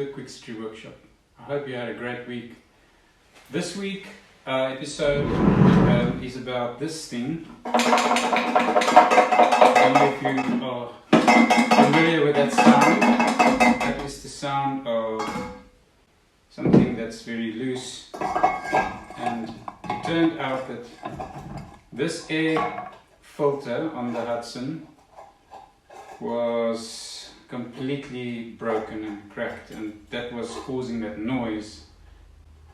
the Quick History Workshop. I hope you had a great week. This week episode is about this thing. I don't know if you are familiar with that sound. That is the sound of something that's very loose, and it turned out that this air filter on the Hudson was completely broken and cracked, and that was causing that noise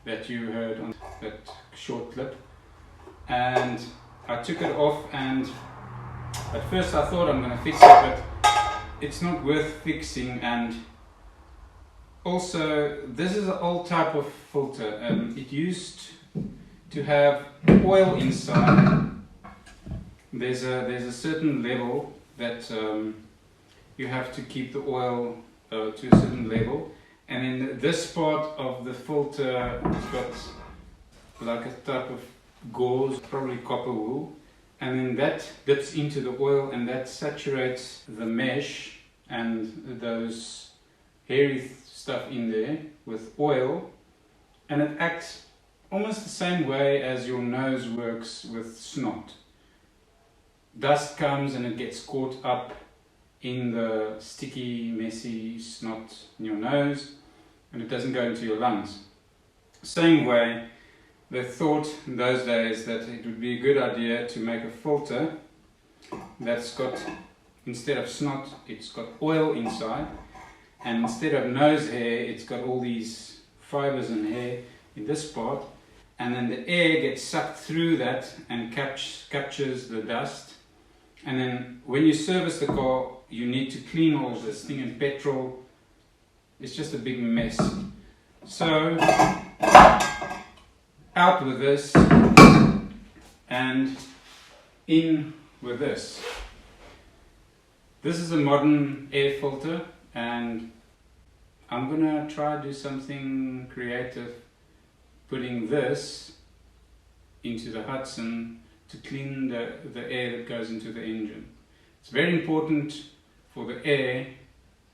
that you heard on that short clip. And I took it off, and at first I thought I'm going to fix it, but it's not worth fixing. And also, this is an old type of filter, and it used to have oil inside. There's a certain level that you have to keep the oil to a certain level, and in this part of the filter it's got like a type of gauze, probably copper wool, and then that dips into the oil and that saturates the mesh and those hairy stuff in there with oil, and it acts almost the same way as your nose works with snot. Dust comes and it gets caught up in the sticky, messy snot in your nose, and it doesn't go into your lungs. Same way, they thought in those days that it would be a good idea to make a filter that's got, instead of snot, it's got oil inside, and instead of nose hair, it's got all these fibers and hair in this part, and then the air gets sucked through that and captures the dust. And then when you service the car, you need to clean all of this thing, and petrol, it's just a big mess. So, out with this and in with this. This is a modern air filter, and I'm gonna try to do something creative, putting this into the Hudson to clean the air that goes into the engine. It's very important for the air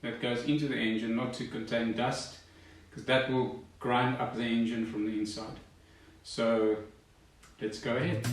that goes into the engine not to contain dust, because that will grind up the engine from the inside. So let's go ahead.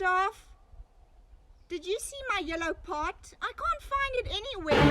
staff? Did you see my yellow pot? I can't find it anywhere.